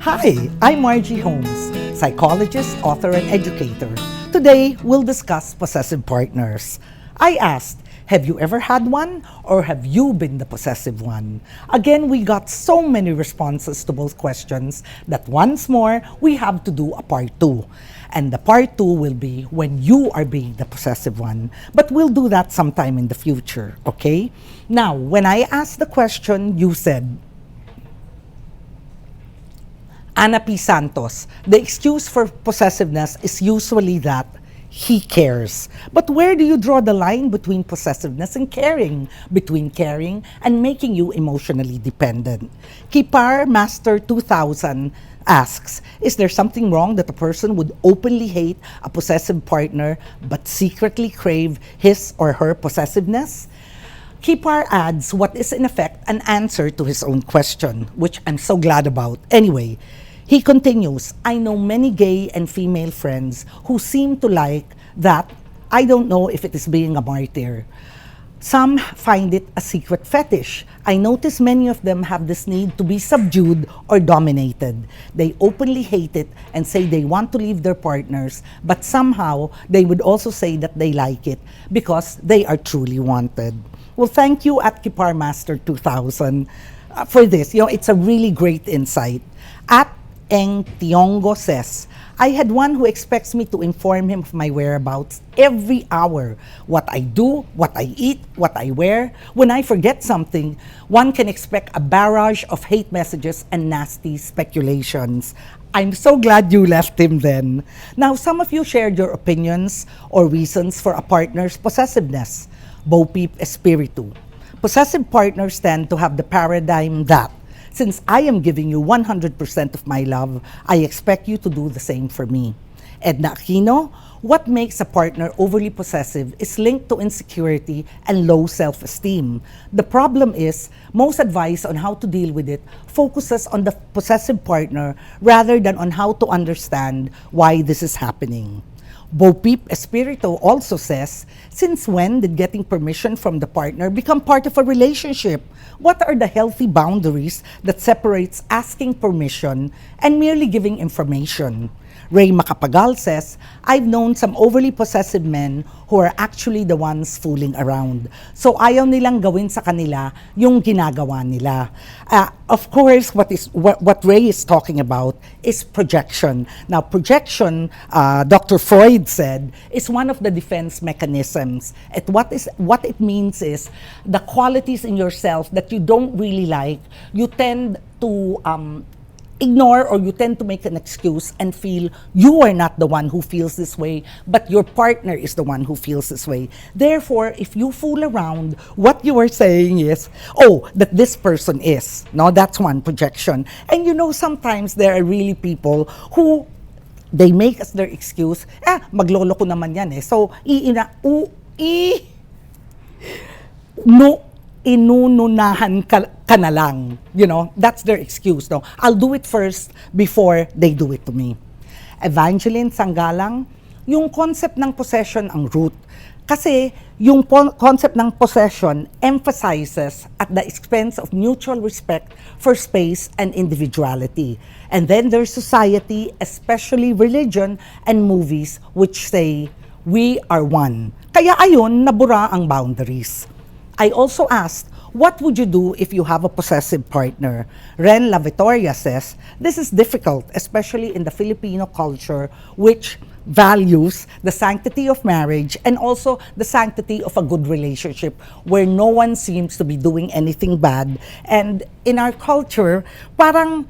Hi, I'm Margie Holmes, psychologist, author, and educator. Today, we'll discuss possessive partners. I asked, have you ever had one or have you been the possessive one? Again, we got so many responses to both questions that once more, we have to do a part 2. And the part 2 will be when you are being the possessive one. But we'll do that sometime in the future, okay? Now, when I asked the question, you said, Ana P. Santos, the excuse for possessiveness is usually that he cares. But where do you draw the line between possessiveness and caring? Between caring and making you emotionally dependent? Kipar Master 2000 asks, is there something wrong that a person would openly hate a possessive partner but secretly crave his or her possessiveness? Kipar adds what is in effect an answer to his own question, which I'm so glad about. Anyway, he continues, I know many gay and female friends who seem to like that. I don't know if it is being a martyr. Some find it a secret fetish. I notice many of them have this need to be subdued or dominated. They openly hate it and say they want to leave their partners, but somehow they would also say that they like it because they are truly wanted. Well, thank you at Kipar Master 2000 for this. It's a really great insight. At Eng Tiongo says, I had one who expects me to inform him of my whereabouts every hour. What I do, what I eat, what I wear. When I forget something, one can expect a barrage of hate messages and nasty speculations. I'm so glad you left him then. Now, some of you shared your opinions or reasons for a partner's possessiveness. Bo Peep Espiritu. Possessive partners tend to have the paradigm that since I am giving you 100% of my love, I expect you to do the same for me. Edna Aquino, what makes a partner overly possessive is linked to insecurity and low self-esteem. The problem is, most advice on how to deal with it focuses on the possessive partner rather than on how to understand why this is happening. Bo Peep Espiritu also says, since when did getting permission from the partner become part of a relationship? What are the healthy boundaries that separates asking permission and merely giving information? Ray Macapagal says, I've known some overly possessive men who are actually the ones fooling around. So ayaw nilang gawin sa kanila yung ginagawa nila. Of course, what Ray is talking about is projection. Now, projection, Dr. Freud said, is one of the defense mechanisms. What it means is the qualities in yourself that you don't really like, you tend to ignore or you tend to make an excuse and feel you are not the one who feels this way, but your partner is the one who feels this way. Therefore, if you fool around, what you are saying is, that this person is. No, that's one projection. And sometimes there are really people who they make as their excuse, maglolo ko naman yan eh. So, inununahan ka na lang. That's their excuse. No? I'll do it first before they do it to me. Evangeline Sanggalang, yung concept ng possession ang root. Kasi yung concept ng possession emphasizes at the expense of mutual respect for space and individuality. And then there's society, especially religion and movies, which say, we are one. Kaya ayun, nabura ang boundaries. I also asked, what would you do if you have a possessive partner? Ren La Victoria says, this is difficult, especially in the Filipino culture, which values the sanctity of marriage and also the sanctity of a good relationship where no one seems to be doing anything bad. And in our culture, parang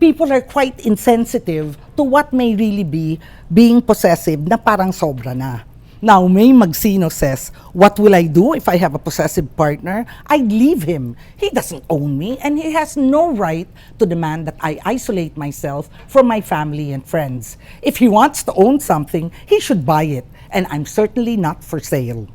people are quite insensitive to what may really be being possessive na parang sobra na. Now, May Magsino says, what will I do if I have a possessive partner? I'd leave him. He doesn't own me and he has no right to demand that I isolate myself from my family and friends. If he wants to own something, he should buy it, and I'm certainly not for sale.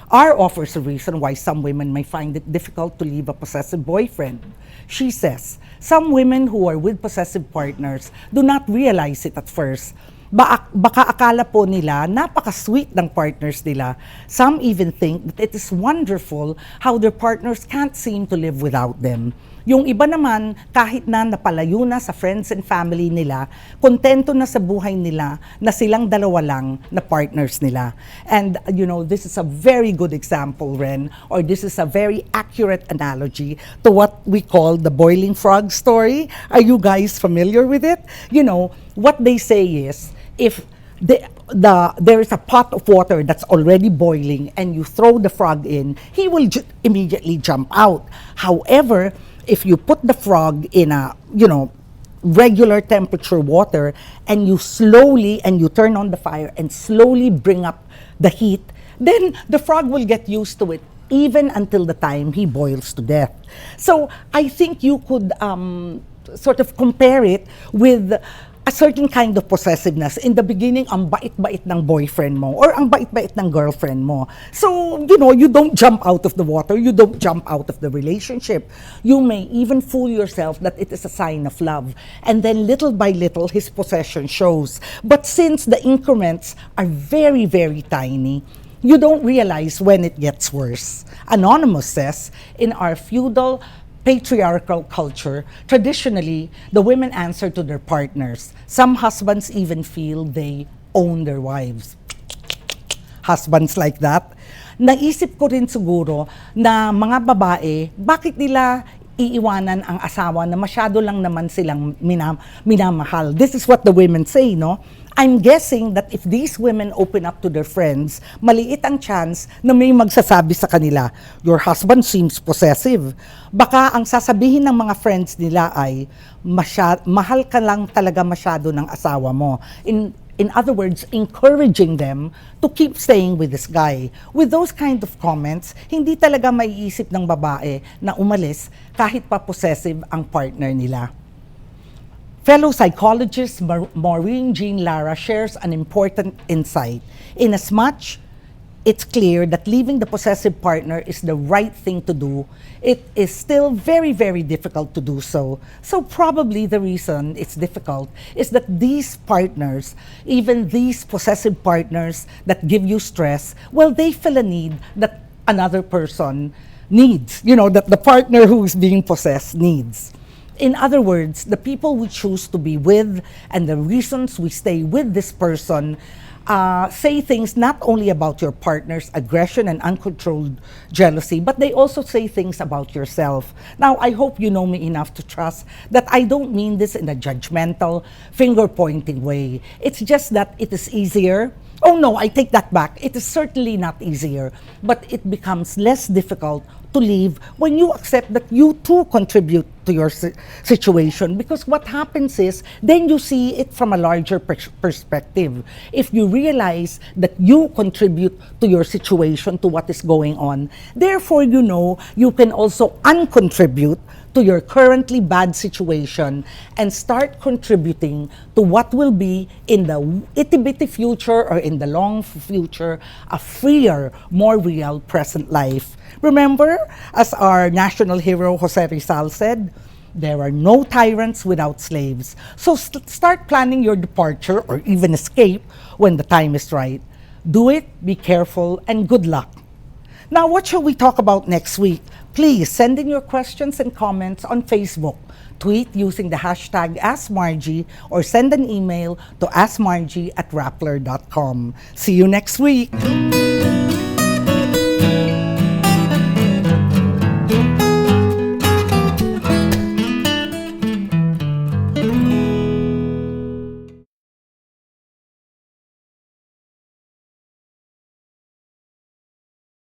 R offers a reason why some women may find it difficult to leave a possessive boyfriend. She says, some women who are with possessive partners do not realize it at first. Baka akala po nila napaka-sweet ng partners nila. Some even think that it is wonderful how their partners can't seem to live without them. Yung iba naman, kahit na napalayo na sa friends and family nila, kontento na sa buhay nila na silang dalawa lang na partners nila. And this is a very good example, Ren, or this is a very accurate analogy to what we call the boiling frog story. Are you guys familiar with it? What they say is, if there is a pot of water that's already boiling and you throw the frog in, he will immediately jump out. However, if you put the frog in a, regular temperature water and you turn on the fire and slowly bring up the heat, then the frog will get used to it even until the time he boils to death. So I think you could sort of compare it with a certain kind of possessiveness. In the beginning, ang bait-bait ng boyfriend mo or ang bait-bait ng girlfriend mo. So, you don't jump out of the water, you don't jump out of the relationship. You may even fool yourself that it is a sign of love. And then little by little, his possession shows. But since the increments are very, very tiny, you don't realize when it gets worse. Anonymous says, in our feudal patriarchal culture, traditionally, the women answer to their partners. Some husbands even feel they own their wives. Husbands like that. Naisip ko rin siguro na mga babae, bakit nila iiwanan ang asawa na masyado lang naman silang minamahal? This is what the women say, no? I'm guessing that if these women open up to their friends, maliit ang chance na may magsasabi sa kanila, your husband seems possessive. Baka ang sasabihin ng mga friends nila ay, mahal ka lang talaga masyado ng asawa mo. In other words, encouraging them to keep staying with this guy. With those kind of comments, hindi talaga maiisip ng babae na umalis kahit pa possessive ang partner nila. Fellow psychologist Maureen Jean Lara shares an important insight. Inasmuch it's clear that leaving the possessive partner is the right thing to do, it is still very, very difficult to do so. So probably the reason it's difficult is that these partners, even these possessive partners that give you stress, well, they feel a need that another person needs, that the partner who is being possessed needs. In other words, the people we choose to be with and the reasons we stay with this person say things not only about your partner's aggression and uncontrolled jealousy, but they also say things about yourself. Now, I hope you know me enough to trust that I don't mean this in a judgmental, finger-pointing way. It's just that it is easier. Oh no, I take that back. It is certainly not easier, but it becomes less difficult to leave when you accept that you too contribute to your situation, because what happens is then you see it from a larger perspective. If you realize that you contribute to your situation, to what is going on, therefore you can also uncontribute to your currently bad situation and start contributing to what will be in the itty-bitty future or in the long future a freer, more real present life. Remember, as our national hero Jose Rizal said, there are no tyrants without slaves. So start planning your departure or even escape when the time is right. Do it, be careful, and good luck. Now, what shall we talk about next week? Please send in your questions and comments on Facebook. Tweet using the hashtag AskMargie or send an email to askmargie@rappler.com. See you next week.